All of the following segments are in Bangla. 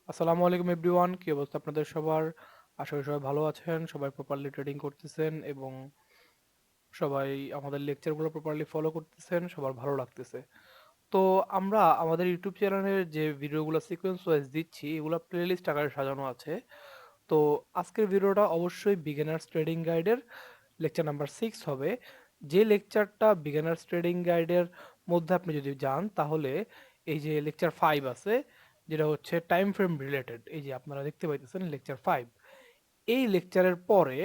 আসসালামু আলাইকুম এভরিওয়ান, কি অবস্থা আপনাদের সবার? আশা করি সবাই ভালো আছেন, সবাই প্রপারলি ট্রেডিং করতেছেন এবং সবাই আমাদের লেকচারগুলো প্রপারলি ফলো করতেছেন, সবার ভালো লাগতেছে। তো আমরা আমাদের ইউটিউব চ্যানেলের যে ভিডিওগুলো সিকোয়েন্স ওয়াইজ দিচ্ছি, এগুলো প্লেলিস্ট আকারে সাজানো আছে। তো আজকের ভিডিওটা অবশ্যই বিগিনার্স ট্রেডিং গাইডের লেকচার নাম্বার 6 হবে। যে লেকচারটা বিগিনার্স ট্রেডিং গাইডের মধ্যে আপনি যদি যান, তাহলে এই যে লেকচার 5 আছে, যেটা হচ্ছে টাইম ফ্রেম রিলেটেড, এই যে আপনারা দেখতে পাইতেছেন লেকচার 5। এই লেকচারের পরে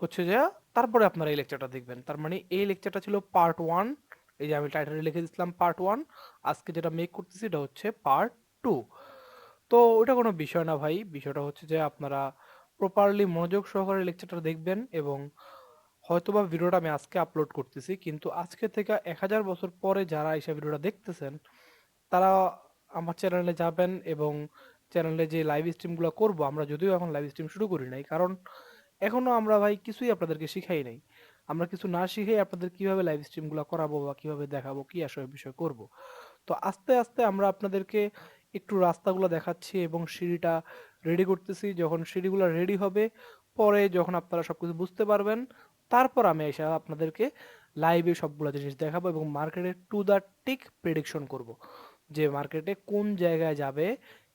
হচ্ছে যে তারপরে আপনারা এই লেকচারটা দেখবেন। তার মানে এই লেকচারটা ছিল পার্ট 1। এই যে আমি টাইটেলে লিখে দিয়েছিলাম পার্ট 1। আজকে যেটা মেক করতেছি এটা হচ্ছে পার্ট 2। তো ওটা কোনো বিষয় না ভাই, বিষয়টা হচ্ছে যে আপনারা প্রপারলি মনোযোগ সহকারে লেকচারটা দেখবেন এবং হয়তোবা ভিডিওটা আমি আজকে আপলোড করতেছি, কিন্তু আজকে থেকে 1000 বছর পরে যারা এসে ভিডিওটা দেখতেছেন, তারা আমার চ্যানেলে যাবেন এবং চ্যানেলে যে লাইভ স্ট্রিমগুলো করব, আমরা যদিও এখন লাইভ স্ট্রিম শুরু করি নাই, কারণ এখনো আমরা ভাই কিছুই আপনাদেরকে শিখাই নাই। আমরা কিছু না শিখেই আপনাদের কিভাবে লাইভ স্ট্রিমগুলো করাবো বা কিভাবে দেখাবো, কি আসলে বিষয় করব। তো আস্তে আস্তে আমরা আপনাদেরকে একটু রাস্তাগুলো দেখাচ্ছি এবং সিঁড়িটা রেডি করতেছি। যখন সিঁড়িগুলো রেডি হবে, পরে যখন আপনারা সবকিছু বুঝতে পারবেন, তারপর আমি এসে আপনাদেরকে লাইভে সবগুলো জিনিস দেখাবো এবং মার্কেটে টু দ্য টিক প্রেডিকশন করব, যে মার্কেটে কোন জায়গায় যাবে,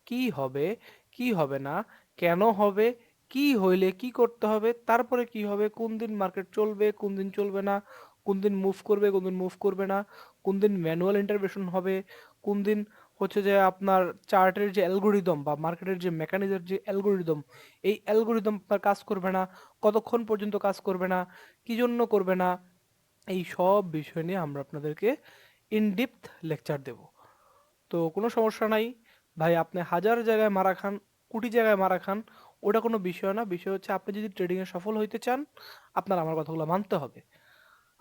কি হবে, কি হবে না, কেন হবে, কি হইলে কি করতে হবে, তারপরে কি হবে, কোন দিন মার্কেট চলবে, কোন দিন চলবে না, কোন দিন মুভ করবে, কোন দিন মুভ করবে না, কোন দিন ম্যানুয়াল ইন্টারভেনশন হবে, কোন দিন হচ্ছে যে আপনার চার্টের যে অ্যালগোরিদম বা মার্কেটের যে মেকানিজমের যে অ্যালগোরিদম, এই অ্যালগোরিদম আপনার কাজ করবে না, কতক্ষণ পর্যন্ত কাজ করবে না, কি জন্য করবে না, এই সব বিষয় নিয়ে আমরা আপনাদেরকে ইন ডেপথ লেকচার দেব। তো কোনো সমস্যা নাই ভাই, আপনি হাজার জায়গায় মারা খান, কোটি জায়গায় মারা খান, ওটা কোনো বিষয় না। বিষয় হচ্ছে আপনি যদি ট্রেডিংয়ে সফল হইতে চান, আপনার আমার কথাগুলো মানতে হবে।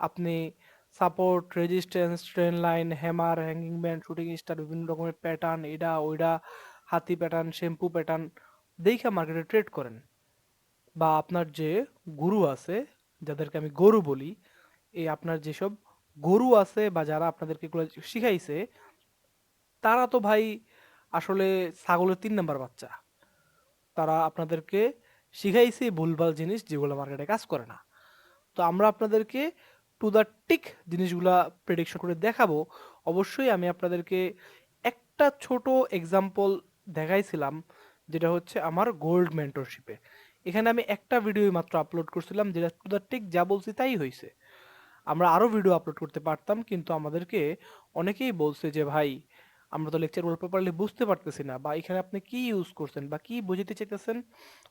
আপনি support, resistance, train line, hammer, hanging band, shooting star, বিভিন্ন রকমের প্যাটার্ন, এটা ওইটা, হাতি প্যাটার্ন, শ্যাম্পু প্যাটার্ন দেখে মার্কেটে ট্রেড করেন। বা আপনার যে গুরু আছে, যাদেরকে আমি গরু বলি, এই আপনার যেসব গরু আছে বা যারা আপনাদেরকে এগুলো শিখাইছে, তারা তো ভাই আসলে ছাগলের 3 নাম্বার বাচ্চা। তারা আপনাদেরকে শিখাইছে ভুলভাল জিনিস, যেগুলো মার্কেটে কাজ করে না। তো আমরা আপনাদেরকে টু দ্য টিক জিনিসগুলা প্রেডিকশন করে দেখাবো। অবশ্যই আমি আপনাদেরকে একটা ছোট এক্সাম্পল দেখাইছিলাম, যেটা হচ্ছে আমার গোল্ড মেন্টরশিপে। এখানে আমি একটা ভিডিও মাত্র আপলোড করছিলাম, যেটা টু দ্য টিক যা বলছি তাই হয়েছে। আমরা আরও ভিডিও আপলোড করতে পারতাম, কিন্তু আমাদেরকে অনেকেই বলছে যে ভাই, আমরা তো লেকচারগুলো প্রপারলি বুঝতে পারতেছি না, বা এখানে আপনি কি ইউজ করছেন বা কি বুঝাতে চাইতেছেন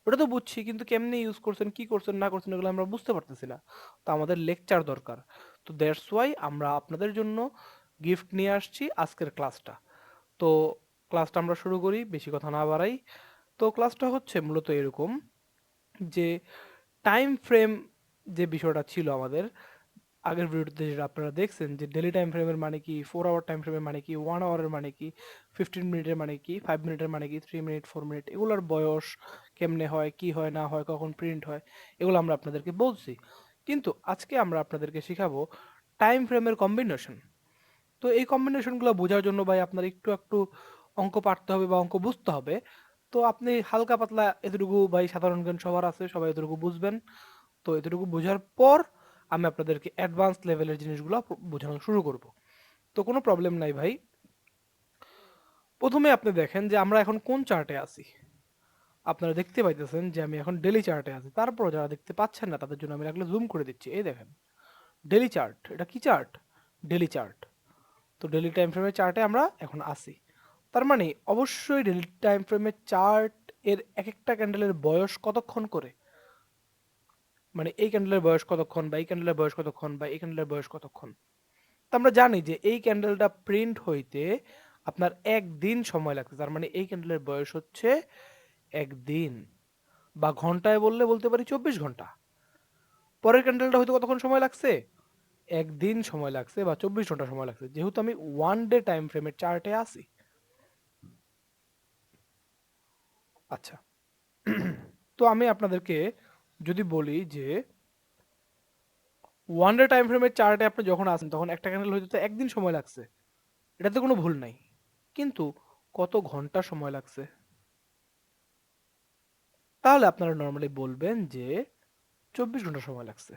ওটা তো বুঝছি, কিন্তু কেমনে ইউজ করছেন, কি করছেন না করছেন, এগুলো আমরা বুঝতে পারতেছি না। তো আমাদের লেকচার দরকার। তো দ্যাটস ওয়াই আমরা আপনাদের জন্য গিফট নিয়ে আসছি আজকের ক্লাসটা। তো ক্লাসটা আমরা শুরু করি, বেশি কথা না বাড়াই। তো ক্লাসটা হচ্ছে মূলত এরকম, যে টাইম ফ্রেম যে বিষয়টা ছিল আমাদের আগের ভিডিওতে, যেটা আপনারা দেখছেন, যে ডেলি টাইম ফ্রেমের মানে কি, 4 আওয়ার টাইম ফ্রেমের মানে কি, 1 আওয়ারের মানে কি, 15 মিনিটের মানে কি, 5 মিনিটের মানে কি, 3 মিনিট, 4 মিনিট, এগুলোর বয়স কেমনে হয়, কি হয় না হয়, কখন প্রিন্ট হয়, এগুলো আমরা আপনাদেরকে বলছি। কিন্তু আজকে আমরা আপনাদেরকে শেখাবো টাইম ফ্রেমের কম্বিনেশন। তো এই কম্বিনেশনগুলো বোঝার জন্য ভাই আপনার একটু একটু অঙ্ক পারতে হবে বা অঙ্ক বুঝতে হবে। তো আপনি হালকা পাতলা এতটুকু ভাই সাধারণ জ্ঞান সবার আছে, সবাই এতটুকু বুঝবেন। তো এতটুকু বোঝার পর আমি আপনাদেরকে অ্যাডভান্স লেভেলের জিনিসগুলো বোঝানো শুরু করব। তো কোনো প্রবলেম নাই ভাই। প্রথমে আপনি দেখেন যে আমরা এখন কোন চার্টে আছি। আপনারা দেখতে পাইতেছেন যে আমি এখন ডেলি চার্টে আছি। তারপর যারা দেখতে পাচ্ছেন না, তাদের জন্য আমি লাগলে জুম করে দিচ্ছি। এই দেখেন ডেলি চার্ট। এটা কি চার্ট? Daily chart. তো ডেলি টাইম ফ্রেমের চার্টে আমরা এখন আছি। তার মানে অবশ্যই ডেলি টাইম ফ্রেমের চার্ট এর এক একটা ক্যান্ডেলের বয়স কতক্ষণ করে, মানে এই ক্যান্ডেলের বয়স কতক্ষণ, বা এই ক্যান্ডেলের বয়স কতক্ষণ, বা এই ক্যান্ডেলের বয়স কতক্ষণ। তো আমরা জানি যে এই ক্যান্ডেলটা প্রিন্ট হইতে আপনার একদিন সময় লাগছে। তার মানে এই ক্যান্ডেলের বয়স হচ্ছে একদিন, বা ঘন্টায় বললে বলতে পারি 24 ঘন্টা। পরের ক্যান্ডেলটা হয়তো কতক্ষণ সময় লাগছে, একদিন সময় লাগছে বা 24 ঘন্টা সময় লাগছে, যেহেতু আমি ওয়ান ডে টাইম ফ্রেমের চার্টে আছি। আচ্ছা, তো আমি আপনাদেরকে যদি বলি যে ওয়ান ডে টাইম ফ্রেমের চার্টে আপনি যখন আসেন, তখন একটা ক্যান্ডেল হইতে তো একদিন সময় লাগছে, এটাতে কোনো ভুল নাই। কিন্তু কত ঘন্টা সময় লাগছে? তাহলে আপনারা নর্মালি বলবেন যে 24 ঘন্টা সময় লাগছে।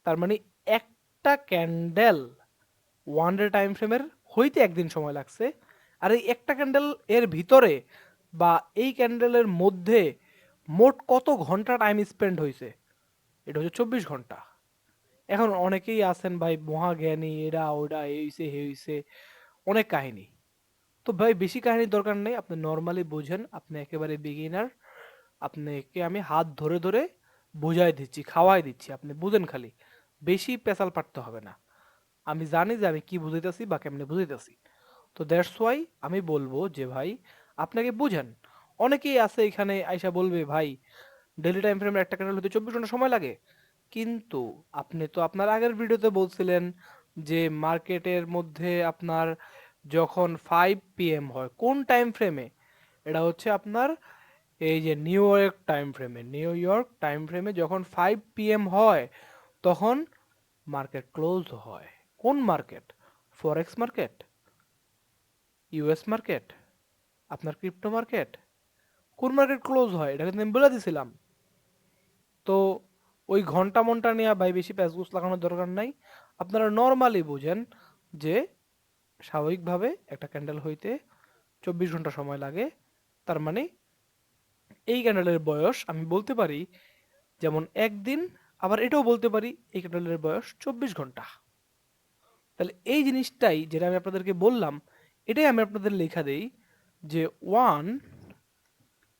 তার মানে একটা ক্যান্ডেল ওয়ান ডে টাইম ফ্রেমের হইতে একদিন সময় লাগছে, আর এই একটা ক্যান্ডেল এর ভিতরে বা এই ক্যান্ডেলের মধ্যে মোট কত ঘন্টা টাইম স্পেন্ড হয়েছে, এটা হচ্ছে 24 ঘন্টা। এখন অনেকেই আছেন ভাই মহাজ্ঞানী, এরা ওটা এই হইছে হে হইছে, অনেক কাহিনী। তো ভাই বেশি কাহিনীর দরকার নেই, আপনি নর্মালি বুঝেন, আপনি একেবারে বিগিনার, আপনাকে আমি হাত ধরে ধরে বুঝাই দিচ্ছি, খাওয়াই দিচ্ছি, আপনি বুঝেন খালি, বেশি পেশাল পারতে হবে না। আমি জানি যে আমি কি বুঝাইতেছি বা কেমনে বুঝাইতেছি। তো দ্যাটস ওয়াই আমি বলবো যে ভাই আপনাকে বুঝেন। অনেকেই আছে এখানে আইসা বলবে ভাই ডেইলি টাইম ফ্রেমের একটা ক্যান্ডেল হতে 24 ঘন্টা সময় লাগে, কিন্তু আপনি তো আপনার আগের ভিডিওতে বলছিলেন যে মার্কেটের মধ্যে আপনার যখন 5 PM হয় কোন টাইম ফ্রেমে, এটা হচ্ছে আপনার এই যে নিউ ইয়র্ক টাইম ফ্রেমে যখন 5 PM হয় তখন মার্কেট ক্লোজ হয়। কোন মার্কেট? ফরেক্স মার্কেট, ইউএস মার্কেট, আপনার ক্রিপ্টো মার্কেট, কোন মার্কেট ক্লোজ হয় এটা কিন্তু আমি বলে দিছিলাম। তো ওই ঘন্টা মন্টা নিয়ে ভাই বেশি প্যাচগুস লাগানোর দরকার নাই। আপনারা নর্মালি বুঝেন যে স্বাভাবিকভাবে একটা ক্যান্ডেল হইতে 24 ঘন্টা সময় লাগে। তার মানে এই ক্যান্ডেলের বয়স আমি বলতে পারি যেমন একদিন, আবার এটাও বলতে পারি এই ক্যান্ডেলের বয়স 24 ঘন্টা। তাহলে এই জিনিসটাই যেটা আমি আপনাদেরকে বললাম, এটাই আমি আপনাদের লেখা দেই যে one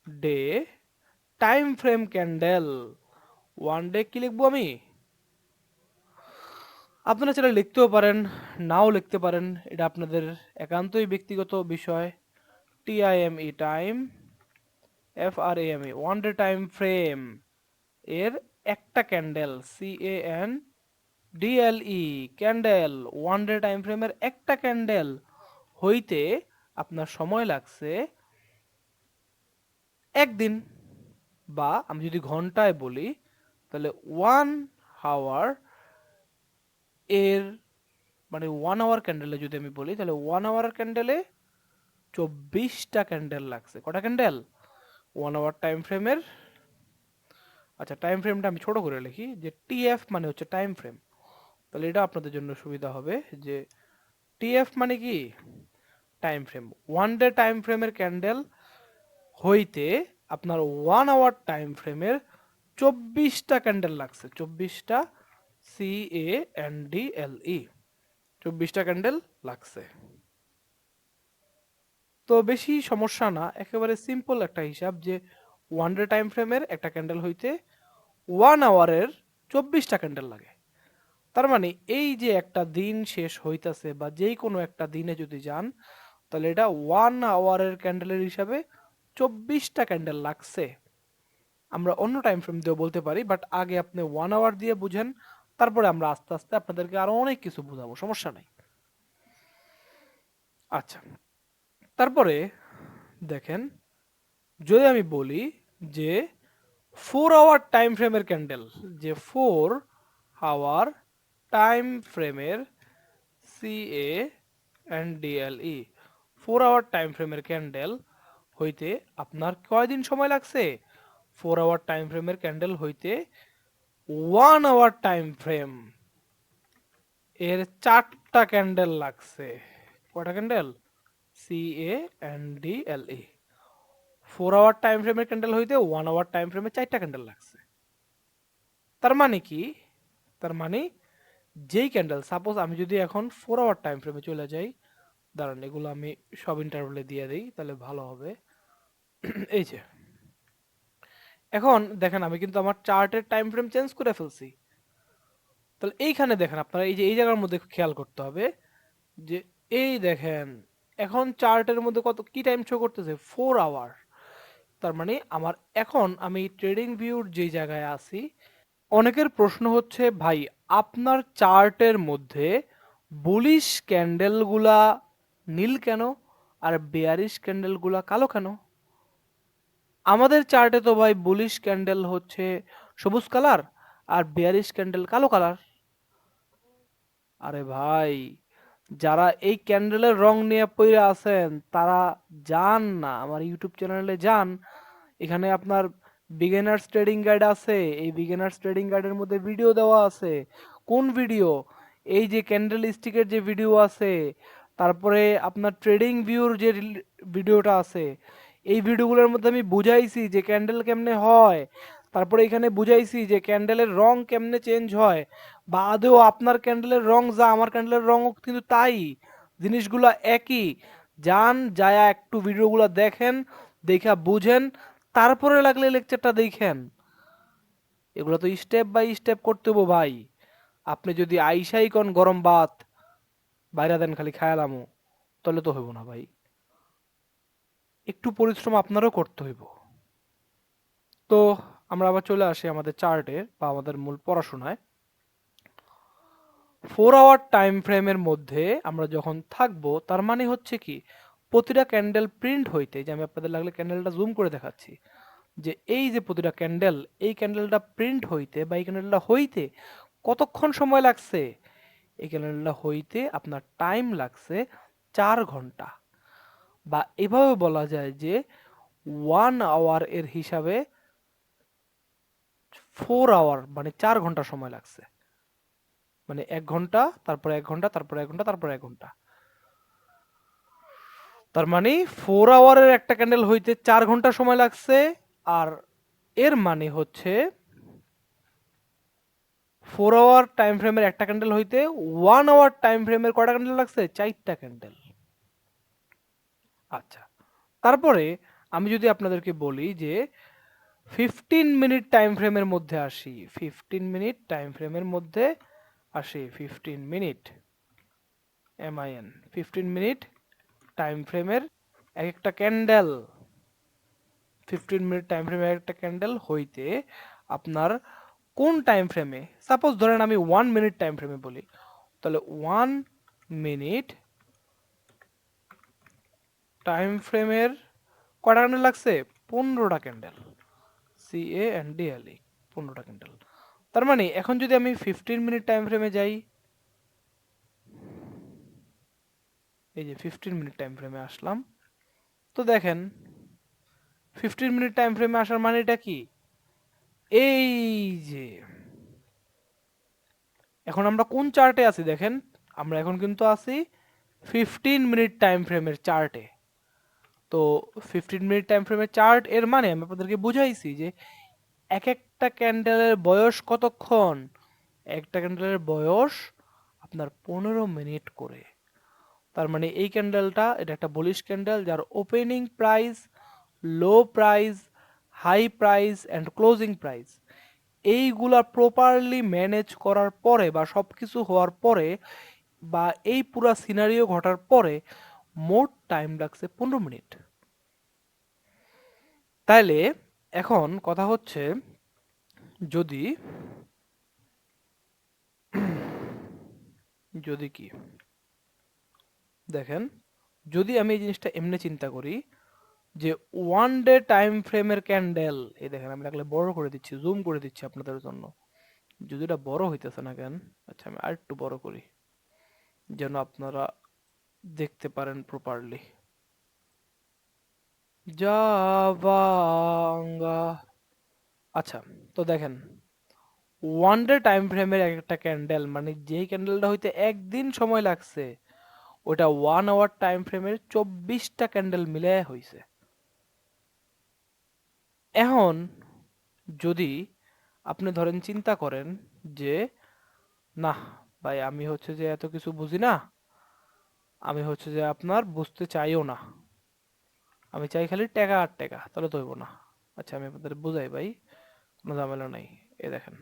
day time frame candle. One day কি লিখবো আমি? আপনারা সেটা লিখতেও পারেন, নাও লিখতে পারেন, এটা আপনাদের একান্তই ব্যক্তিগত বিষয়। TIME time, FRAME one day time frame এর একটা candle, CANDLE candle, one day time ফ্রেমের একটা ক্যান্ডেল হইতে আপনার সময় লাগছে একদিন, বা আমি যদি ঘন্টায় বলি তাহলে 1 আওয়ার এর মানে 1 আওয়ার ক্যান্ডেলে যদি আমি বলি তাহলে 1 আওয়ার ক্যান্ডেলে 24টা ক্যান্ডেল লাগছে। কটা ক্যান্ডেল? 1 আওয়ার টাইম ফ্রেমের, আচ্ছা টাইম ফ্রেমটা আমি ছোট করে লিখি যে TF মানে হচ্ছে টাইম ফ্রেম, তাহলে এটা আপনাদের জন্য সুবিধা হবে যে TF মানে কি time frame. One day time ফ্রেমের ক্যান্ডেল হইতে আপনার 1 আওয়ার টাইম ফ্রেমের 24টা ক্যান্ডেল লাগছে, 24টা, CANDLE 24টা ক্যান্ডেল লাগছে। তো বেশি সমস্যা না, একেবারে সিম্পল একটা হিসাব যে ওয়ান ডে টাইম ফ্রেমের একটা ক্যান্ডেল হইতে 1 আওয়ারের 24টা ক্যান্ডেল লাগে। তার মানে এই যে একটা দিন শেষ হইতাছে বা যেই কোনো একটা দিনে যদি যান তাহলে এটা 1 আওয়ারের ক্যান্ডেলের হিসাবে 24টা ক্যান্ডেল লাগছে। আমরা অন্য টাইম ফ্রেম দিয়েও বলতে পারি, বাট আগে আপনি 1 আওয়ার দিয়ে বুঝেন, তারপরে আমরা আস্তে আস্তে আপনাদেরকে আরো অনেক কিছু বুঝাবো, সমস্যা নাই। আচ্ছা, তারপরে দেখেন যদি আমি বলি যে 4 আওয়ার টাইম ফ্রেমের ক্যান্ডেল, যে 4 আওয়ার টাইম ফ্রেমের, CANDLE 4 আওয়ার টাইম ফ্রেমের ক্যান্ডেল হইতে আপনার কয়দিন সময় লাগছে? 4 আওয়ার টাইম ফ্রেমের ক্যান্ডেল হইতে 1 আওয়ার টাইম ফ্রেম এর 4টা ক্যান্ডেল লাগছে। কয়টা ক্যান্ডেল? CANDLE 4 আওয়ার টাইম ফ্রেমের ক্যান্ডেল হইতে 1 আওয়ার টাইম ফ্রেমে 4টা ক্যান্ডেল লাগছে। তার মানে কি? তার মানে যেই ক্যান্ডেল, সাপোজ আমি যদি এখন 4 আওয়ার টাইম ফ্রেমে চলে যাই, দাঁড়ান এগুলো আমি সব ইন্টারভ্যালে দিয়ে দিই তাহলে ভালো হবে। এই যে এখন দেখেন আমি কিন্তু আমার চার্টের টাইম ফ্রেম চেঞ্জ করে ফেলছি। তাহলে এইখানে দেখেন আপনারা এই যে এই জায়গার মধ্যে খেয়াল করতে হবে যে এই দেখেন এখন চার্টের মধ্যে কত কি টাইম শো করতেছে? 4 আওয়ার। তার মানে আমার এখন আমি ট্রেডিং ভিউর যেই জায়গায় আছি, অনেকের প্রশ্ন হচ্ছে ভাই আপনার চার্টের মধ্যে বুলিশ ক্যান্ডেলগুলা নীল কেন আর বেয়ারিশ ক্যান্ডেলগুলা কালো কেন? আমাদের চার্টে তো ভাই বুলিশ ক্যান্ডেল হচ্ছে সবুজ কালার আর বেয়ারিশ ক্যান্ডেল কালো কালার। আরে ভাই যারা এই ক্যান্ডেলের রং নিয়ে পড়ে আছেন তারা যান না আমার ইউটিউব চ্যানেলে যান, এখানে আপনার বিগিনার্স ট্রেডিং গাইড আছে, এই বিগিনার্স ট্রেডিং গাইডের মধ্যে ভিডিও দেওয়া আছে। কোন ভিডিও? এই যে ক্যান্ডেল স্টিকের যে ভিডিও আছে, তারপরে আপনার ট্রেডিং ভিউর যে ভিডিওটা আছে, এই ভিডিওগুলোর মধ্যে আমি বুঝাইছি যে ক্যান্ডেল কেমনে হয়, তারপরে এখানে বুঝাইছি যে ক্যান্ডেলের রং কেমনে চেঞ্জ হয়, বা আদৌ আপনার ক্যান্ডেলের রং যা আমার ক্যান্ডেলের রঙও কিন্তু তাই, জিনিসগুলো একই। যান যায়া একটু ভিডিওগুলো দেখেন, দেখা বুঝেন, তারপরে লাগলে লেকচারটা দেখেন। এগুলো তো স্টেপ বাই স্টেপ করতে হবো ভাই। আপনি যদি আইসাই কোন গরম ভাত বাইরা দেন খালি খায়ালামো, তাহলে তো হইব না ভাই। একটু পরিশ্রম আপনারও করতে হইব। তো আমরা আবার চলে আসি আমাদের চার্টে বা আমাদের মূল পড়াশোনায়। 4 আওয়ার টাইম ফ্রেমের মধ্যে আমরা যখন থাকবো, তার মানে হচ্ছে কি, প্রতিটা ক্যান্ডেল প্রিন্ট হইতে, যে আমি আপনাদের লাগলে ক্যান্ডেলটা জুম করে দেখাচ্ছি, যে এই যে প্রতিটা ক্যান্ডেল, এই ক্যান্ডেলটা প্রিন্ট হইতে বা এই ক্যান্ডেলটা হইতে কতক্ষণ সময় লাগছে? এই ক্যান্ডেলটা হইতে আপনার টাইম লাগছে 4 ঘন্টা। বা এভাবে বলা যায় যে 1 আওয়ার এর হিসাবে 4 আওয়ার মানে 4 ঘন্টা সময় লাগছে। মানে 1 ঘন্টা, তারপরে 1 ঘন্টা, তারপরে 1 ঘন্টা, তারপরে 1 ঘন্টা। তার মানে 4 আওয়ারের একটা ক্যান্ডেল হইতে 4 ঘন্টা সময় লাগছে। আর এর মানে হচ্ছে 4 আওয়ার টাইম ফ্রেমের একটা ক্যান্ডেল হইতে 1 আওয়ার টাইম ফ্রেমের কয়টা ক্যান্ডেল লাগছে? 4টা ক্যান্ডেল। আচ্ছা, তারপরে আমি যদি আপনাদেরকে বলি যে 15 মিনিট টাইম ফ্রেমের মধ্যে আসি, 15 মিনিট টাইম ফ্রেমের মধ্যে আসি, 15 মিনিট MIN, 15 মিনিট টাইম ফ্রেমের এক একটা ক্যান্ডেল, 15 মিনিট টাইম ফ্রেমের একটা ক্যান্ডেল হইতে আপনার কোন টাইম ফ্রেমে, সাপোজ ধরেন আমি 1 মিনিট টাইম ফ্রেমে বলি, তাহলে 1 মিনিট টাইম ফ্রেমের কয়টা ক্যান্ডেল লাগছে? 15টা ক্যান্ডেল, CANDLE, 15টা ক্যান্ডেল। তার মানে এখন যদি আমি 15 মিনিট টাইম ফ্রেমে যাই, এই যে 15 মিনিট টাইম ফ্রেমে আসলাম, তো দেখেন 15 মিনিট টাইম ফ্রেমে আসার মানেটা কি? এই যে এখন আমরা কোন চার্টে আছি দেখেন, আমরা এখন কিন্তু আছি 15 মিনিট টাইম ফ্রেমের চার্টে। তো 15 মিনিট টাইম ফ্রেমের চার্ট এর মানে আমি আপনাদেরকে বুঝাইছি যে এক একটা ক্যান্ডেলের বয়স কতক্ষণ? একটা ক্যান্ডেলের বয়স আপনার 15 মিনিট করে। তার মানে এই ক্যান্ডেলটা, এটা একটা বুলিশ ক্যান্ডেল যার opening price, low price, high price and closing price এইগুলা প্রপারলি ম্যানেজ করার পরে বা সব কিছু হওয়ার পরে বা এই পুরা সিনারিও ঘটার পরে মোট টাইম লাগছে 15 মিনিট। তাইলে এখন কথা হচ্ছে, যদি যদি কি দেখেন, যদি আমি এই জিনিসটা এমনি চিন্তা করি যে 1 ডে টাইম ফ্রেমের ক্যান্ডেল, এই দেখেন আমি লাগলে বড় করে দিচ্ছি, জুম করে দিচ্ছি আপনাদের জন্য, যদি এটা বড় হইতেছে না কেন, আচ্ছা আমি আর একটু বড় করি যেন আপনারা দেখতে পারেন প্রপারলি। জাভাঙ্গা, আচ্ছা, তো দেখেন 1 ডে টাইম ফ্রেমের একটা ক্যান্ডেল মানে যেই ক্যান্ডেলটা হইতে একদিন সময় লাগছে, ওটা 1 আওয়ার টাইম ফ্রেমের 24টা ক্যান্ডেল মিলে হইছে। এখন যদি আপনি ধরেন চিন্তা করেন যে না ভাই, আমি হচ্ছে যে এত কিছু বুঝি না, আমি হচ্ছে যে আপনার বুঝতে চাইও না, আমি চাই খালি টাকা আর টাকা, তাহলে তো হইব না। আচ্ছা আমি আপনাদের বুঝাই ভাই, কোনো ঝামেলা নাই। এ দেখেন,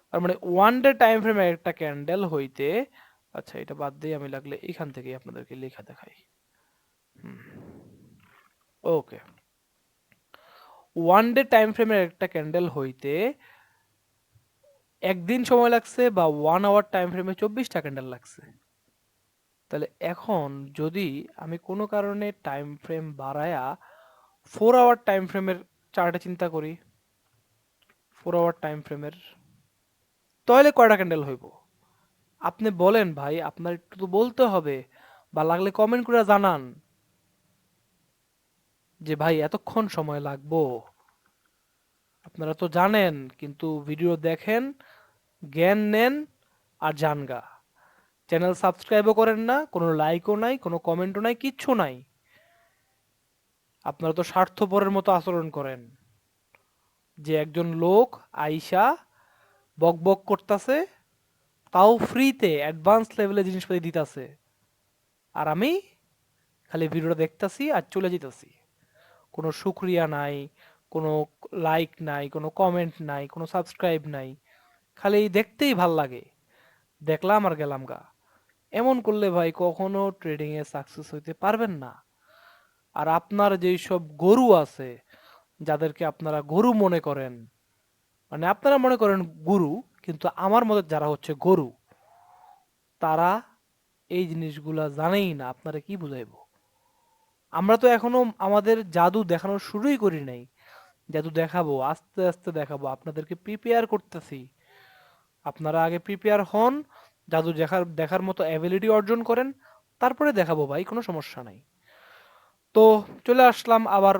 তার মানে 1 ডে টাইম ফ্রেমে একটা ক্যান্ডেল হইতে, আচ্ছা এটা বাদ দিয়ে আমি লাগলে এখান থেকেই আপনাদেরকে লেখা দেখাই। ওকে, 1 ডে টাইম ফ্রেমের একটা ক্যান্ডেল হইতে একদিন সময় লাগছে বা 1 আওয়ার টাইম ফ্রেমে 24টা ক্যান্ডেল লাগছে। তাহলে এখন যদি আমি কোনো কারণে টাইম ফ্রেম বাড়ায়া 4 আওয়ার টাইম ফ্রেমের চার্টে চিন্তা করি, 4 আওয়ার টাইম ফ্রেমের, তাহলে কয়টা ক্যান্ডেল হইব? আপনি বলেন ভাই, আপনার একটু তো বলতে হবে, বা লাগলে কমেন্ট করে জানান। যে ভাই এতক্ষণ সময় লাগবো, আপনারা তো জানেন, কিন্তু ভিডিও দেখেন, জ্ঞান নেন আর জানগা। চ্যানেল সাবস্ক্রাইবও করেন না, কোনো লাইকও নাই, কোনো কমেন্টও নাই, কিচ্ছু নাই। আপনারা তো স্বার্থপরের মতো আচরণ করেন, যে একজন লোক আইসা বক বক করতেছে, তাও ফ্রিতে অ্যাডভান্স লেভেলে জিনিসপাতি দিতেছে, আর আমি খালি ভিডিওটা দেখতাছি আর চলে যেতেছি। কোনো শুক্রিয়া নাই, কোনো লাইক নাই, কোনো কমেন্ট নাই, কোনো সাবস্ক্রাইব নাই, খালি দেখতেই ভাল লাগে, দেখলাম আর গেলাম গা। এমন করলে ভাই কখনো ট্রেডিং এ সাকসেস হইতে পারবেন না। আর আপনার যেই সব গরু আছে, যাদেরকে আপনারা গরু মনে করেন, মানে আপনারা মনে করেন গুরু, কিন্তু আমার মতে যারা হচ্ছে গরু, তারা এই জিনিসগুলা জানেই না, আপনারা কি বুঝাইবো। আমরা তো এখনো আমাদের জাদু দেখানো শুরুই করি নাই। জাদু দেখাবো, আস্তে আস্তে দেখাবো, আপনাদেরকে প্রিপেয়ার করতেছি। আপনারা আগে প্রিপেয়ার হন, জাদু দেখার দেখার মতো অ্যাবিলিটি অর্জন করেন, তারপরে দেখাবো ভাই, কোনো সমস্যা নাই। তো চলে আসলাম আবার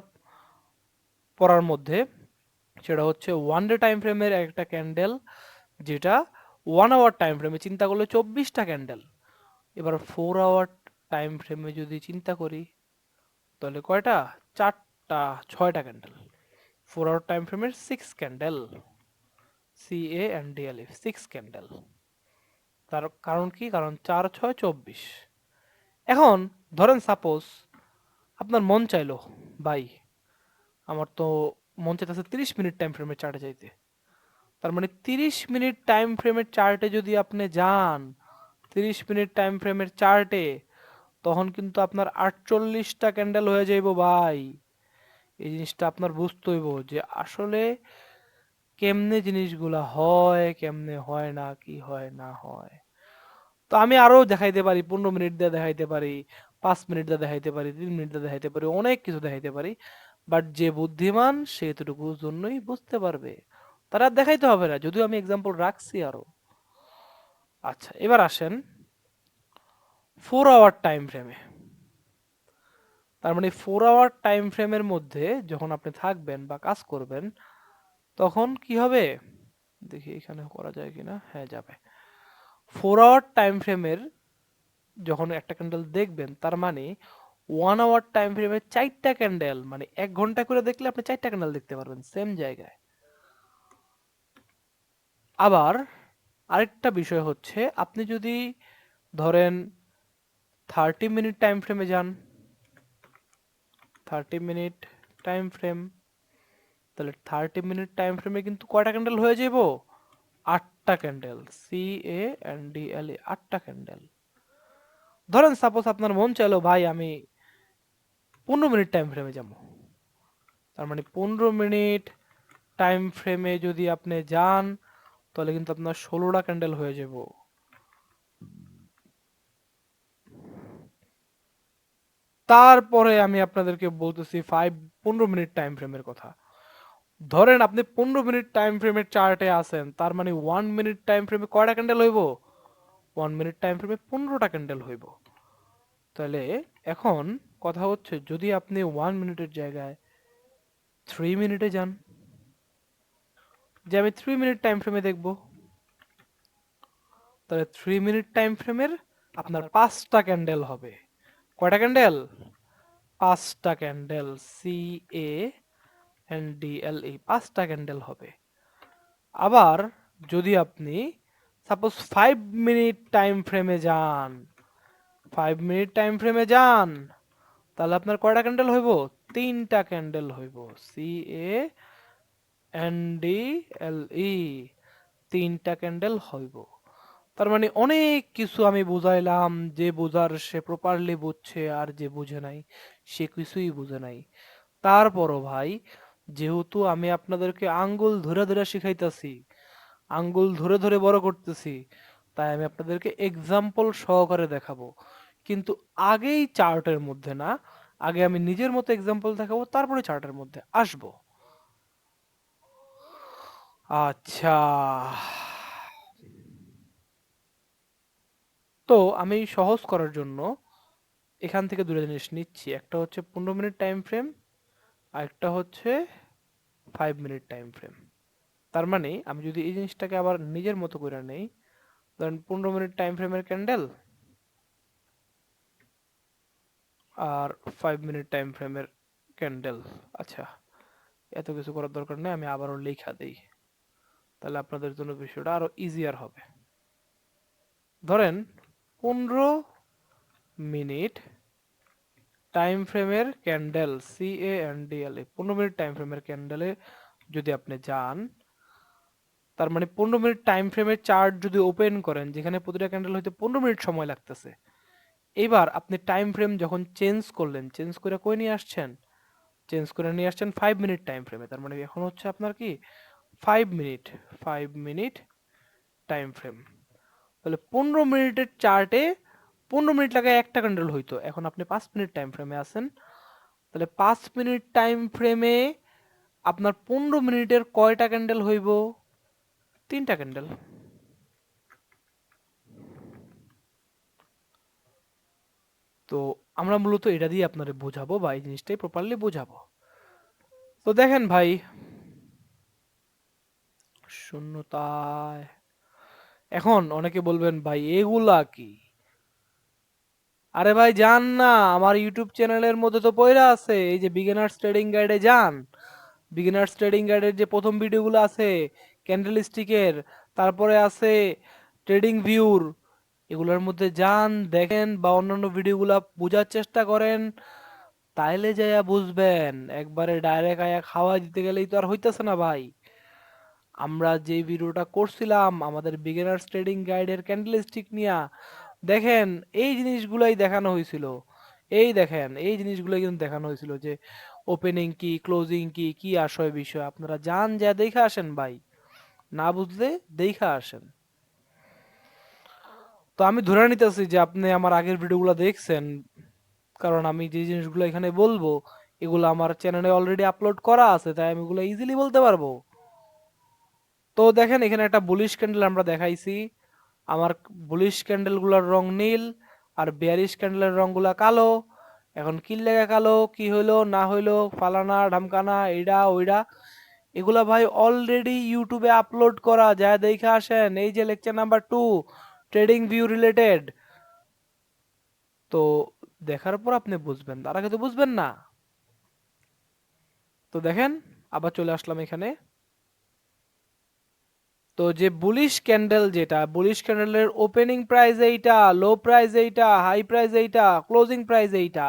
পড়ার মধ্যে। সেটা হচ্ছে ওয়ান ডে টাইম ফ্রেমের একটা ক্যান্ডেল, যেটা 1 আওয়ার টাইম ফ্রেমে চিন্তা করলে 24টা ক্যান্ডেল। এবার 4 আওয়ার টাইম ফ্রেমে যদি চিন্তা করি, তাহলে কয়টা? 4টা, 6টা ক্যান্ডেল। 4 আওয়ার টাইম ফ্রেমের 6 ক্যান্ডেল, CANDLE, 6 ক্যান্ডেল। তার কারণ কি? কারণ 4 6 24। এখন ধরেন সাপোজ আপনার মন চাইলো, ভাই আমার তো মন চাইতেছে 30 মিনিট টাইম ফ্রেমের চার্টে যাইতে। তার মানে 30 মিনিট টাইম ফ্রেমের চার্টে যদি আপনি যান, 30 মিনিট টাইম ফ্রেমের চার্টে, তখন কিন্তু আপনার 48টা ক্যান্ডেল হয়ে যাইব ভাই। এই জিনিসটা আপনার বুঝতে হইব যে আসলে কেমনে জিনিসগুলা হয়, কেমনে হয় না, কি হয় না হয়। তো আমি আরো দেখাইতে পারি, 15 মিনিট দিয়ে দেখাইতে পারি, 5 মিনিট দিয়ে দেখাইতে পারি, 3 মিনিট দিয়ে দেখাইতে পারি, অনেক কিছু দেখাইতে পারি। বাট যে বুদ্ধিমান সে এতটুকুর জন্যই বুঝতে পারবে, তারা আর দেখাইতে হবে না, যদিও আমি এক্সাম্পল রাখছি আরো। আচ্ছা, এবার আসেন 4 আওয়ার টাইম ফ্রেমে। তার মানে 4 আওয়ার টাইম ফ্রেমের মধ্যে যখন আপনি থাকবেন বা কাজ করবেন, তখন কি হবে দেখি এখানে করা যায় কিনা। হ্যাঁ, যাবে। 4 আওয়ার টাইম ফ্রেমের যখন একটা ক্যান্ডেল দেখবেন, তার মানে 1 আওয়ার টাইম ফ্রেমে 4টা ক্যান্ডেল, মানে 1 ঘন্টা করে দেখলে আপনি 4টা ক্যান্ডেল দেখতে পারবেন সেম জায়গায়। আবার আরেকটা বিষয় হচ্ছে, আপনি যদি ধরেন 30 মিনিট টাইম ফ্রেমে যান, 30 মিনিট টাইম ফ্রেম, তাহলে 30 মিনিট টাইম ফ্রেমে কিন্তু কয়টা ক্যান্ডেল হয়ে যাব? 8টা ক্যান্ডেল, CANDLE, 8টা ক্যান্ডেল। ধরেন সাপোজ আপনার মন চাইলো, ভাই আমি 15 মিনিট টাইম ফ্রেমে যাবো। তার মানে 15 মিনিট টাইম ফ্রেমে যদি আপনি যান, তাহলে কিন্তু আপনার 16টা ক্যান্ডেল হয়ে যাব। তারপরে আমি আপনাদেরকে বলতেছি 15 মিনিট টাইম ফ্রেমের কথা। ধরেন আপনি 15 মিনিট টাইম ফ্রেমের চার্টে আছেন, তার মানে 1 মিনিট টাইম ফ্রেমে কয়টা ক্যান্ডেল হইব? 1 মিনিট টাইম ফ্রেমে 15টা ক্যান্ডেল হইব। তাহলে এখন কথা হচ্ছে, যদি আপনি 1 মিনিটের জায়গায় 3 মিনিটে যান, যে আমি 3 মিনিট টাইম ফ্রেমে দেখব, তাহলে 3 মিনিট টাইম ফ্রেমের আপনার 5টা ক্যান্ডেল হবে। কয়টা ক্যান্ডেল? 5টা ক্যান্ডেল, CANDLE, 5টা ক্যান্ডেল হবে। আবার যদি আপনি সাপোজ 5 মিনিট টাইম ফ্রেমে যান, 5 মিনিট টাইম ফ্রেমে যান, তাহলে আপনার কয়টা ক্যান্ডেল হইব? 3টা ক্যান্ডেল হইব, CANDLE, 3টা ক্যান্ডেল হইব। তার মানে অনেক কিছু আমি বুঝাইলাম, যে বুঝার সে প্রপারলি বুঝছে, আর যে বুঝে নাই সে কিছুই বুঝে নাই। তারপরও ভাই, যেহেতু আমি আপনাদেরকে আঙ্গুল ধরে ধরে শিখাইতেছি, আঙ্গুল ধরে ধরে বড় করতেছি, তাই আমি আপনাদেরকে এক্সাম্পল সহকারে দেখাবো। কিন্তু আগেই চার্টের মধ্যে না, আগে আমি নিজের মতো এক্সাম্পল দেখাবো, তারপরে চার্টের মধ্যে আসবো। আচ্ছা, তো আমি সহজ করার জন্য এখান থেকে দুটো জিনিস নিচ্ছি। একটা হচ্ছে 15 মিনিট টাইম ফ্রেম, আরেকটা হচ্ছে 5 মিনিট টাইম ফ্রেম। তার মানে আমি যদি এই জিনিসটাকে আবার নিজের মতো করে নেই, ধরেন 15 মিনিট টাইম ফ্রেমের ক্যান্ডেল আর 5 মিনিট টাইম ফ্রেমের ক্যান্ডেল। আচ্ছা, এত কিছু করার দরকার নেই, আমি আবারও লেখা দেই, তাহলে আপনাদের জন্য বিষয়টা আরো ইজিয়ার হবে। ধরেন 15 মিনিট টাইম ফ্রেমের ক্যান্ডেল, CANDL, 15 মিনিট টাইম ফ্রেমের ক্যান্ডেলে যদি আপনি যান, তার মানে 15 মিনিট টাইম ফ্রেমের চার্ট যদি ওপেন করেন, যেখানে প্রতিটা ক্যান্ডেল হইতে 15 মিনিট সময় লাগতেছে, এবার আপনি টাইম ফ্রেম যখন চেঞ্জ করলেন, চেঞ্জ করে কই নিয়ে আসছেন, চেঞ্জ করে নিয়ে আসছেন 5 মিনিট টাইম ফ্রেমে। তার মানে এখন হচ্ছে আপনার কি 5 মিনিট, 5 মিনিট টাইম ফ্রেম। তাহলে 15 মিনিটের চার্টে 15 মিনিট লাগায় একটা ক্যান্ডেল হইতো, এখন আপনি 5 মিনিট টাইম ফ্রেমে আছেন, তাহলে 5 মিনিট টাইম ফ্রেমে আপনার 15 মিনিটের কয়টা ক্যান্ডেল হইব? 3টা ক্যান্ডেল। তো আমরা মূলত এটা দিয়ে আপনারে বোঝাবো বা এই জিনিসটাই প্রপারলি বোঝাবো। তো দেখেন ভাই, শূন্যতায় এখন অনেকে বলবেন ভাই এগুলা কি? আরে ভাই যান না, আমার ইউটিউব চ্যানেলের মধ্যে তো পয়রা আছে, এই যে বিগিনার্স ট্রেডিং গাইডে যান, বিগিনার্স ট্রেডিং গাইডের যে প্রথম ভিডিওগুলো আছে ক্যান্ডেল স্টিকের, তারপরে আছে ট্রেডিং ভিউর, এগুলোর মধ্যে যান, দেখেন বা অন্যান্য ভিডিওগুলো বোঝার চেষ্টা করেন, তাইলে যাইয়া বুঝবেন। একবারে ডাইরেক্ট আয়া খাওয়া দিতে গেলেই তো আর হইতেছে না ভাই। আমরা যে ভিডিওটা করছিলাম আমাদের বিগিনার্স ট্রেডিং গাইডের ক্যান্ডেল স্টিক নিয়া, দেখেন এই জিনিসগুলাই দেখানো হয়েছিল। এই দেখেন এই জিনিসগুলাই কিন্তু দেখানো হয়েছিল যে ওপেনিং কি, ক্লোজিং কি, কি আসয় বিষয়। আপনারা যান, যা দেখে আসেন ভাই, না বুঝলে দেখে আসেন। তো আমি ধরে নিতেছি যে আপনি আমার আগের ভিডিওগুলো দেখছেন, কারণ আমি যে জিনিসগুলো এখানে বলবো এগুলো আমার চ্যানেলে অলরেডি আপলোড করা আছে, তাই আমি এগুলো ইজিলি বলতে পারবো। তো দেখেন এখানে একটা বুলিশ ক্যান্ডেল আমরা দেখাইছি, আমার বুলিশ ক্যান্ডেলগুলোর রং নীল আর বেয়ারিশ ক্যান্ডেলের রংগুলা কালো। এখন কি লেগে কালো, কি হইলো না হইলো, ফালানা ঢামকানা এইডা ওইডা, এগুলা ভাই অলরেডি ইউটিউবে আপলোড করা, যা দেখে আসেন। এই যে lecture number 2 trading view related, তো দেখার পর আপনি বুঝবেন, তার আগে তো বুঝবেন না। তো দেখেন আবার চলে আসলাম এখানে। তো যে বুলিশ ক্যান্ডেল, যেটা বুলিশ ক্যান্ডেলের ওপেনিং প্রাইস এইটা, লো প্রাইস এইটা, হাই প্রাইস এইটা, ক্লোজিং প্রাইস এইটা,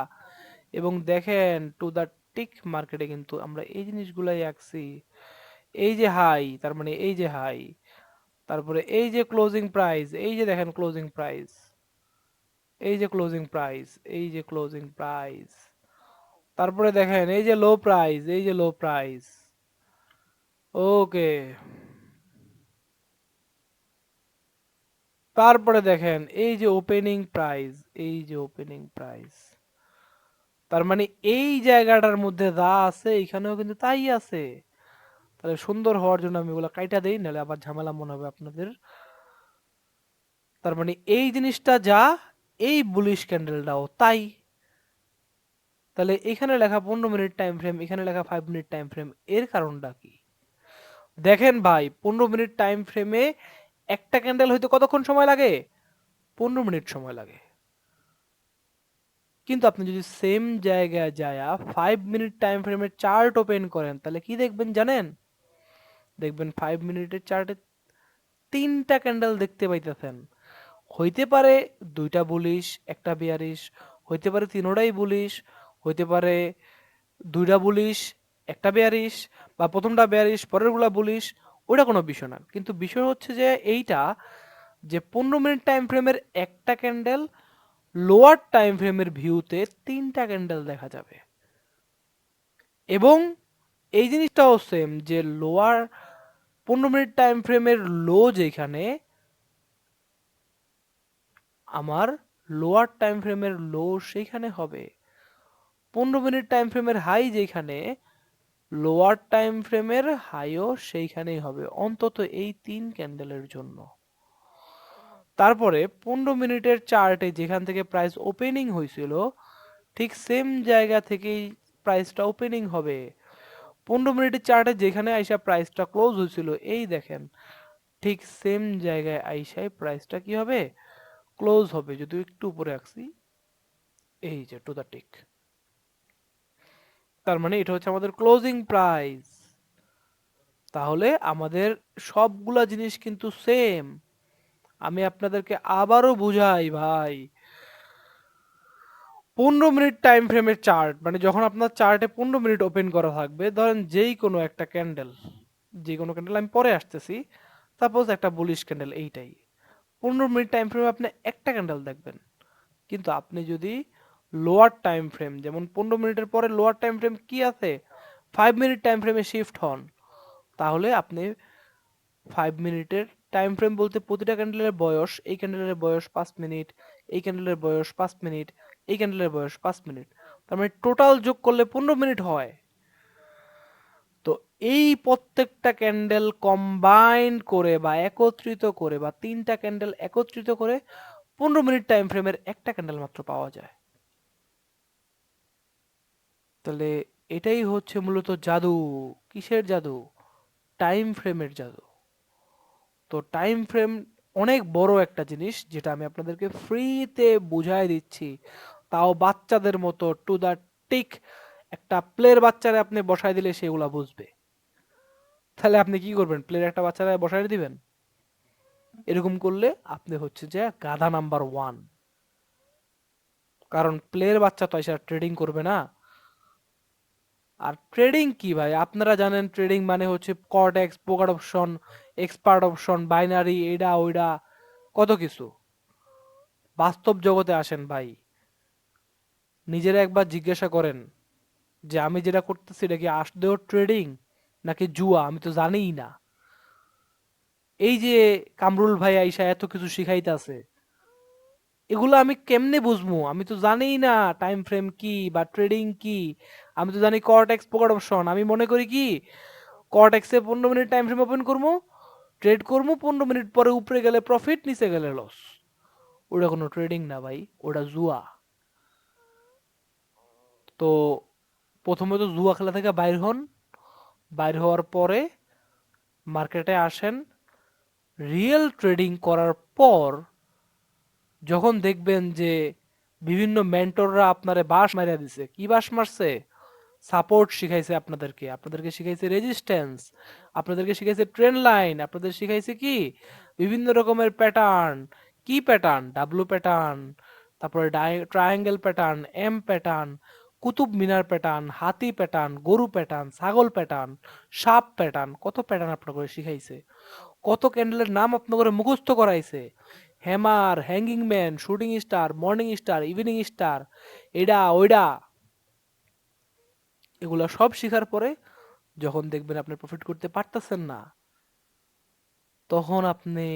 এবং দেখেন টু দা টিক মার্কেটে কিন্তু আমরা এই জিনিসগুলাই আঁকছি। এই যে হাই, তার মানে এই যে হাই, তারপরে এই যে ক্লোজিং প্রাইস, এই যে দেখেন ক্লোজিং প্রাইস, এই যে ক্লোজিং প্রাইস, এই যে ক্লোজিং প্রাইস, তারপরে দেখেন এই যে লো প্রাইস, এই যে লো প্রাইস। ওকে, তারপরে দেখেন এই যে ওপেনিং প্রাইস, এই যে ওপেনিং প্রাইস, তার মানে এই জায়গাটার মধ্যে যা আছে এখানেও কিন্তু তাই আছে। তাহলে সুন্দর হওয়ার জন্য আমি এগুলো কাইটা দেই, নাহলে আবার ঝামেলা মনে হবে আপনাদের। তার মানে এই জিনিসটা যা, এই বুলিশ ক্যান্ডেলটাও তাই। তাহলে এখানে লেখা 15 মিনিট টাইম ফ্রেম, এখানে লেখা 5 মিনিট টাইম ফ্রেম, এর কারণটা কি? দেখেন ভাই 15 মিনিট টাইম ফ্রেমে একটা ক্যান্ডেল হইতে কতক্ষণ সময় লাগে? 15 মিনিট সময় লাগে। কিন্তু আপনি যদি সেম জায়গায় যায়া 5 মিনিট টাইম ফ্রেমের চার্ট ওপেন করেন, তাহলে কি দেখবেন জানেন? দেখবেন 5 মিনিটের চার্টে 3টা ক্যান্ডেল দেখতে পাইতেছেন। হইতে পারে 2টা বুলিশ, একটা বেয়ারিশ, হইতে পারে 3টাই বুলিশ, হইতে পারে 2টা বুলিশ, একটা বেয়ারিশ, বা প্রথমটা বেয়ারিশ পরেরগুলা বুলিশ, ওইটা কোনো বিষয় না। কিন্তু বিষয় হচ্ছে যে এইটা, যে 15 মিনিট টাইম ফ্রেমের একটা ক্যান্ডেল লোয়ার টাইম ফ্রেমের ভিউতে 3টা ক্যান্ডেল দেখা যাবে। এবং এই জিনিসটাও সেম, যে লোয়ার 15 মিনিট টাইম ফ্রেমের লো যেখানে, আমার লোয়ার টাইম ফ্রেমের লো সেইখানে হবে। 15 মিনিট টাইম ফ্রেমের হাই যেখানে, লোয়ার টাইম ফ্রেমের হাইও সেইখানেই হবে, অন্তত এই 3 ক্যান্ডেলের জন্য। তারপরে 15 মিনিটের চার্টে যেখান থেকে প্রাইস ওপেনিং হয়েছিল, ঠিক সেম জায়গা থেকেই প্রাইসটা ওপেনিং হবে। 15 মিনিটের চার্টে যেখানে আইসা প্রাইসটা ক্লোজ হয়েছিল, এই দেখেন ঠিক সেম জায়গায় আইসায় প্রাইসটা কি হবে, ক্লোজ হবে। যদি একটু উপরে আঁকছি, এই যে টু দা টিক, তার মানে এটা হচ্ছে আমাদের ক্লোজিং প্রাইস। তাহলে আমাদের সবগুলা জিনিস কিন্তু সেম। আমি আপনাদেরকে আবারও বুঝাই ভাই, 15 মিনিট টাইম ফ্রেমের চার্ট মানে যখন আপনার চার্টে 15 মিনিট ওপেন করা থাকবে, ধরেন যেই কোনো একটা ক্যান্ডেল, যে কোনো ক্যান্ডেল আমি পরে আসতেছি, সাপোজ একটা বুলিশ ক্যান্ডেল, এইটাই 15 মিনিট টাইম ফ্রেমে আপনি একটা ক্যান্ডেল দেখবেন। কিন্তু আপনি যদি লোয়ার টাইম ফ্রেম, যেমন 15 মিনিটের পরে লোয়ার টাইম ফ্রেম কি আছে, 5 মিনিট টাইম ফ্রেমে শিফট হন, তাহলে আপনি 5 মিনিটের টাইম ফ্রেম বলতে প্রতিটা ক্যান্ডেলের বয়স, এই ক্যান্ডেলের বয়স 5 মিনিট, এই ক্যান্ডেলের বয়স 5 মিনিট, এই ক্যান্ডেলের বয়স 5 মিনিট, তার মানে টোটাল যোগ করলে 15 মিনিট হয়। তো এই প্রত্যেকটা ক্যান্ডেল কম্বাইন্ড করে বা একত্রিত করে বা তিনটা ক্যান্ডেল একত্রিত করে 15 মিনিট টাইম ফ্রেমের একটা ক্যান্ডেল মাত্র পাওয়া যায়। তাহলে এটাই হচ্ছে মূলত জাদু। কিসের জাদু? টাইম ফ্রেমের জাদু। তো টাইম ফ্রেম অনেক বড় একটা জিনিস, যেটা আমি আপনাদেরকে ফ্রিতে বুঝাই দিচ্ছি, তাও বাচ্চাদের মতো টু দা টিক। একটা প্লের বাচ্চারে আপনি বসায় দিলে সেগুলা বুঝবে। তাহলে আপনি কি করবেন? প্লের একটা বাচ্চারে বসায় দিবেন, এরকম করলে আপনি হচ্ছে যে গাধা নাম্বার 1। কারণ প্লের বাচ্চা তো এসে ট্রেডিং করবে না। আর ট্রেডিং কি ভাই, আপনারা জানেন ট্রেডিং মানে হচ্ছে কর্টেক্স, পোকার অপশন, এক্সপার্ট অপশন, বাইনারি, এইডা ওইডা, কত কিছু। বাস্তব জগতে আসেন ভাই, নিজেরা একবার জিজ্ঞাসা করেন যে আমি যেটা করতেছি এটা কি আসলেও ট্রেডিং নাকি জুয়া, আমি তো জানিই না। এই যে কামরুল ভাই আইসা এত কিছু শিখাইতেছে, এগুলো আমি কেমনে বুঝবো? আমি তো জানিই না টাইম ফ্রেম কি বা ট্রেডিং কি। আমি তো জানি কর্টেক্স, পোকার অপশন। আমি মনে করি কি, কর্টেক্সে 15 মিনিট টাইম ফ্রেম ওপেন করবো, ট্রেড করবো, 15 মিনিট পরে উপরে গেলে প্রফিট, নিচে গেলে লস। ওটা কোনো ট্রেডিং না ভাই, ওটা জুয়া। তো প্রথমে তো জুয়া খেলা থেকে বাইর হন, বাইর হওয়ার পরে মার্কেটে আসেন, রিয়েল ট্রেডিং করার পর যখন দেখবেন যে বিভিন্ন মেন্টররা আপনারে বাঁশ মারিয়া দিছে, কি বাঁশ মারছে? সাপোর্ট শিখাইছে আপনাদেরকে, আপনাদেরকে শিখাইছে রেজিস্ট্যান্স, আপনাদেরকে শিখাইছে ট্রেন্ড লাইন, আপনাদের শিখাইছে কি বিভিন্ন রকমের প্যাটার্ন। কি প্যাটার্ন? ডাব্লু প্যাটার্ন, তারপরে triangle pattern, M pattern, Qutub Minar pattern, হাতি প্যাটার্ন, গরু প্যাটার্ন, ছাগল প্যাটার্ন, সাপ প্যাটার্ন, কত প্যাটার্ন আপনাকে শিখাইছে। কত ক্যান্ডেলের নাম আপনাকে মুখস্থ করাইছে। Hammer, hanging man, shooting star, morning star, evening star, এডা ওইডা, এগুলা সব শিখার পরে যখন দেখবেন আপনি প্রফিট করতে পারতেছেন না, তখন আপনি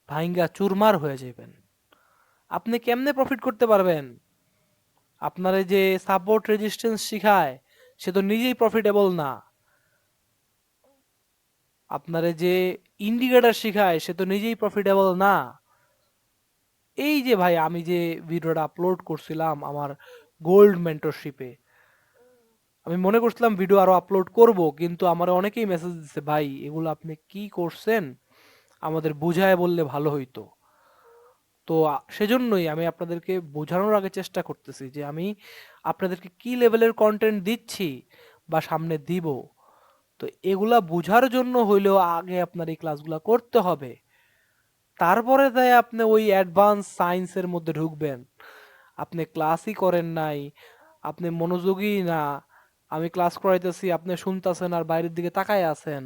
ভাইঙ্গা চুরমার হয়ে যাবেন। আপনি কেমনে প্রফিট করতে পারবেন? আপনার এই যে সাপোর্ট রেজিস্ট্যান্স শিখায়, সে তো নিজেই প্রফিটেবল না। আপনারে যে ইন্ডিকেটর শিখায়, সে তো নিজেই প্রফিটেবল না। এই যে ভাই আমি যে ভিডিওটা আপলোড করছিলাম আমার গোল্ড মেন্টরশিপে, আমি মনে করছিলাম ভিডিও আরো আপলোড করব, কিন্তু আমার অনেকেই মেসেজ দিচ্ছে, ভাই এগুলো আপনি কি করছেন, আমাদের বুঝায় বললে ভালো হইতো। তো সেজন্যই আমি আপনাদেরকে বোঝানোর আগে চেষ্টা করতেছি যে আমি আপনাদেরকে কি লেভেলের কন্টেন্ট দিচ্ছি বা সামনে দিব। তো এগুলা বুঝার জন্য হইলেও আগে আপনার এই ক্লাসগুলা করতে হবে, তারপরে তাই আপনি ওই অ্যাডভান্স সায়েন্সের মধ্যে ঢুকবেন। আপনি ক্লাসই করেন নাই, আপনি মনোযোগী না, আমি ক্লাস করাইতেছি আপনি শুনতেছেন আর বাইরের দিকে তাকায় আছেন।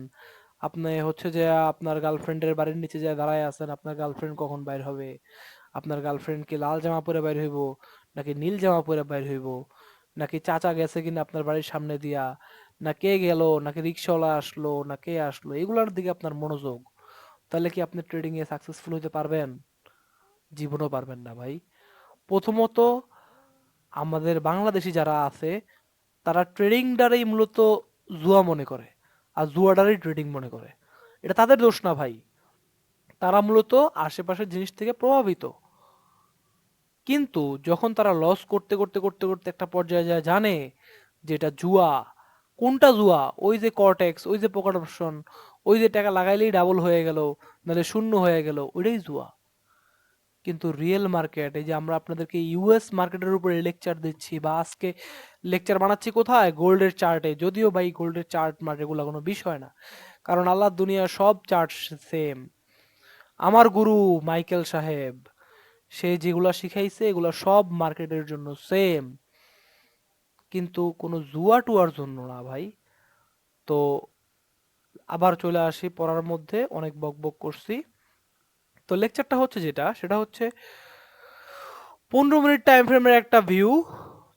আপনি হচ্ছে যে আপনার গার্লফ্রেন্ডের বাড়ির নিচে যায় দাঁড়ায় আছেন, আপনার গার্লফ্রেন্ড কখন বাইর হবে, আপনার গার্লফ্রেন্ড কি লাল জামা পরে বাইর হইব নাকি নীল জামা পরে বাইর হইব, নাকি চাচা গেছে কিনা আপনার বাড়ির সামনে দিয়া, না কে গেল, নাকি রিক্সাওয়ালা আসলো, না কে আসলো, এগুলোর দিকে আপনার মনোযোগ। তাহলে কি আপনি ট্রেডিং এ সাকসেসফুল হতে পারবেন? জীবনও পারবেন না ভাই। প্রথমত আমাদের বাংলাদেশি যারা আছে, তারা ট্রেডিংটারই মূলত জুয়া মনে করে, আর জুয়াটারই ট্রেডিং মনে করে। এটা তাদের দোষ না ভাই, তারা মূলত আশেপাশের জিনিস থেকে প্রভাবিত। কিন্তু যখন তারা লস করতে করতে করতে করতে একটা পর্যায়ে যায় জানে যেটা জুয়া। কোনটা জুয়া? ওই যে কর্টেক্স, ওই যে পোকাট অপশন, ওই যে টাকা লাগাইলেই ডাবল হয়ে গেল, নাহলে শূন্য হয়ে গেল, ওইটাই জুয়া। কিন্তু রিয়েল মার্কেট, এই যে আমরা আপনাদেরকে ইউএস মার্কেটের উপরে লেকচার দিচ্ছি, বা আজকে লেকচার বানাচ্ছি কোথায়? গোল্ডের চার্টে। যদিও ভাই গোল্ডের চার্ট মার্ট এগুলো কোনো বিষয় না, কারণ আল্লাহর দুনিয়ার সব চার্ট সেম। আমার গুরু মাইকেল সাহেব, সে যেগুলা শিখাইছে এগুলা সব মার্কেটের জন্য সেম, কিন্তু কোনো জুয়া টুয়ার জন্য না ভাই। তো আবার চলে আসি পড়ার মধ্যে, অনেক বক বক করছি। তো লেকচারটা হচ্ছে যেটা, সেটা হচ্ছে 15 মিনিট টাইম ফ্রেমের একটা ভিউ,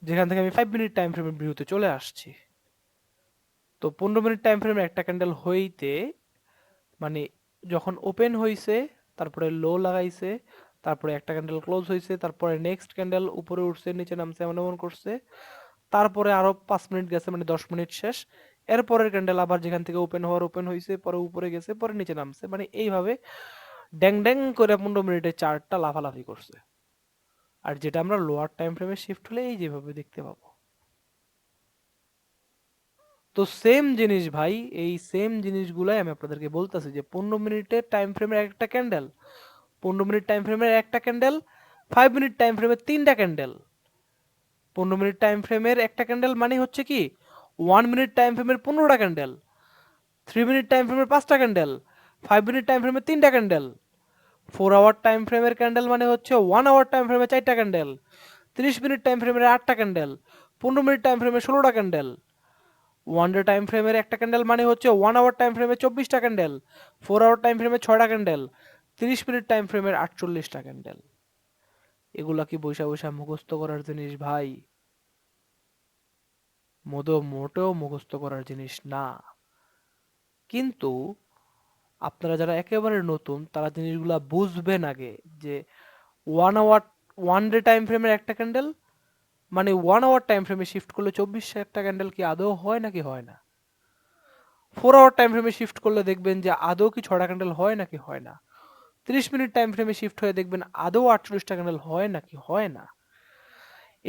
যেখান থেকে আমি 5 মিনিট টাইম ফ্রেমের ভিউতে চলে আসছি। তো 15 মিনিট টাইম ফ্রেমের একটা ক্যান্ডেল হইতে, মানে যখন ওপেন হইছে, তারপরে লো লাগাইছে, তারপরে একটা ক্যান্ডেল ক্লোজ হইছে, তারপরে নেক্সট ক্যান্ডেল উপরে উঠছে, নিচে নামছে, এমন এমন করছে, তারপরে আরো 5 মিনিট গেছে, মানে 10 মিনিট শেষ। এরপরের ক্যান্ডেল আবার যেখান থেকে ওপেন হওয়ার ওপেন হইছে, পরে উপরে গেছে, পরে নিচে নামছে, মানে এইভাবে ড্যাং ড্যাং করে 15 মিনিটের চার্টটা লাফালাফি করছে। আর যেটা আমরা লোয়ার টাইম ফ্রেমে শিফট হলে এই যেভাবে দেখতে পাবো। তো সেম জিনিস ভাই, এই সেম জিনিসগুলাই আমি আপনাদেরকে বলতেছি, যে 15 মিনিটের টাইম ফ্রেমের একটা ক্যান্ডেল, 15 মিনিট টাইম ফ্রেমের একটা ক্যান্ডেল, 5 মিনিট টাইম ফ্রেমের 3টা ক্যান্ডেল। 15 মিনিট টাইম ফ্রেমের একটা ক্যান্ডেল মানে হচ্ছে কি 1 মিনিট টাইম ফ্রেমের 15টা ক্যান্ডেল, 3 মিনিট টাইম ফ্রেমের 5টা ক্যান্ডেল, 5 মিনিট টাইম ফ্রেমের 3টা ক্যান্ডেল। 4 আওয়ার টাইম ফ্রেমের ক্যান্ডেল মানে হচ্ছে 1 আওয়ার টাইম ফ্রেমের 4টা ক্যান্ডেল, 30 মিনিট টাইম ফ্রেমের 8টা ক্যান্ডেল, 15 মিনিট টাইম ফ্রেমের 16টা ক্যান্ডেল। 1 ডে টাইম ফ্রেমের একটা ক্যান্ডেল মানে হচ্ছে 1 আওয়ার টাইম ফ্রেমে 24টা ক্যান্ডেল, 4 আওয়ার টাইম ফ্রেমে 6টা ক্যান্ডেল, 30 মিনিট টাইম ফ্রেমের 48টা ক্যান্ডেল। এগুলা কি বৈশা বৈশা মুখস্থ করার জিনিস ভাই? মোটেও মুখস্থ করার জিনিস না। কিন্তু আপনারা যারা একেবারে নতুন, তারা জিনিসগুলা বুঝবেন আগে, যে 1 আওয়ার, 1 ডে টাইম ফ্রেমের একটা ক্যান্ডেল মানে 1 আওয়ার টাইম ফ্রেমে শিফট করলে 24টা ক্যান্ডেল কি আদৌ হয় নাকি হয় না? 4 আওয়ার টাইম ফ্রেমে শিফট করলে দেখবেন যে আদৌ কি 6টা ক্যান্ডেল হয় নাকি হয় না? 30 মিনিট টাইম ফ্রেমে শিফট হয়ে দেখবেন আদৌ 48টা ক্যান্ডেল হয় নাকি হয় না?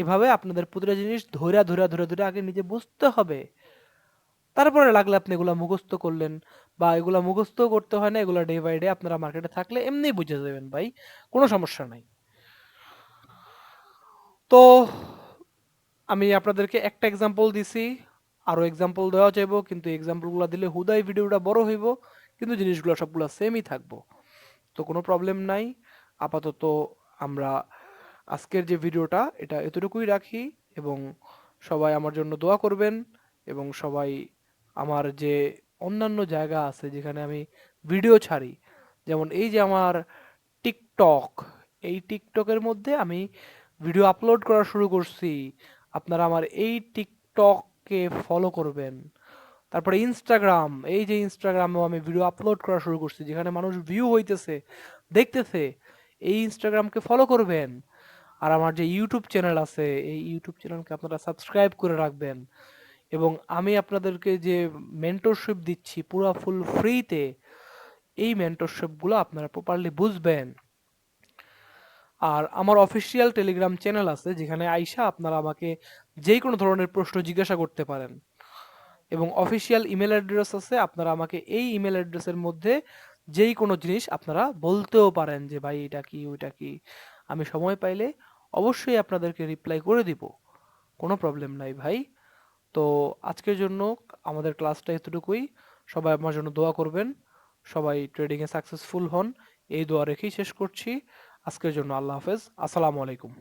এভাবে আপনাদের প্রতিটা জিনিস ধৈরা ধৈরা ধরে ধরে আগে নিজে বুঝতে হবে, তারপরে লাগলে আপনি এগুলা মুখস্থ করলেন, বা এগুলা মুখস্থ করতে হয় না, এগুলা ডে বাই ডে আপনারা মার্কেটে থাকলে এমনি বুঝে যাবেন ভাই, কোনো সমস্যা নাই। তো আমি আপনাদেরকে একটা এক্সাম্পল দিছি, আরো এক্সাম্পল দেওয়া যাইব, কিন্তু এক্সাম্পলগুলো দিলে হুদাই ভিডিওটা বড় হইব, কিন্তু জিনিসগুলো সবগুলো সেমই থাকবো। তো কোনো প্রবলেম নাই। আপাতত আমরা আজকের যে ভিডিওটা এটা এতটুকুই রাখি, এবং সবাই আমার জন্য দোয়া করবেন, এবং সবাই আমার যে অন্যান্য জায়গা আছে যেখানে আমি ভিডিও ছাড়ি, যেমন এই যে আমার টিকটক, এই টিকটকের মধ্যে আমি ভিডিও আপলোড করা শুরু করছি, আপনারা আমার এই টিকটককে ফলো করবেন। তারপরে ইনস্টাগ্রাম, এই যে ইনস্টাগ্রামেও আমি ভিডিও আপলোড করা শুরু করছি, যেখানে মানুষ ভিউ হইতেছে, দেখতেছে, এই ইনস্টাগ্রামকে ফলো করবেন। আর আমার যে ইউটিউব চ্যানেল আছে, এই ইউটিউব চ্যানেলকে আপনারা সাবস্ক্রাইব করে রাখবেন। এবং আমি আপনাদেরকে যে মেন্টরশিপ দিচ্ছি পুরো ফুল ফ্রিতে, এই মেন্টরশিপগুলো আপনারা প্রপারলি বুঝবেন। আর আমার অফিসিয়াল টেলিগ্রাম চ্যানেল আছে, যেখানে আইসা আপনারা আমাকে যে কোনো ধরনের প্রশ্ন জিজ্ঞাসা করতে পারেন, এবং অফিসিয়াল ইমেল অ্যাড্রেস আছে, আপনারা আমাকে এই ইমেল অ্যাড্রেসের মধ্যে যেই কোনো জিনিস আপনারা বলতেও পারেন, যে ভাই এটা কি ওইটা কি, আমি সময় পাইলে অবশ্যই আপনাদেরকে রিপ্লাই করে দিব, কোনো প্রবলেম নাই ভাই। তো আজকের জন্য আমাদের ক্লাসটা এতটুকুই। সবাই আমার জন্য দোয়া করবেন, সবাই ট্রেডিংয়ে সাকসেসফুল হন, এই দোয়া রেখেই শেষ করছি। আজকের জন্য আল্লাহ হাফেজ, আসসালামু আলাইকুম।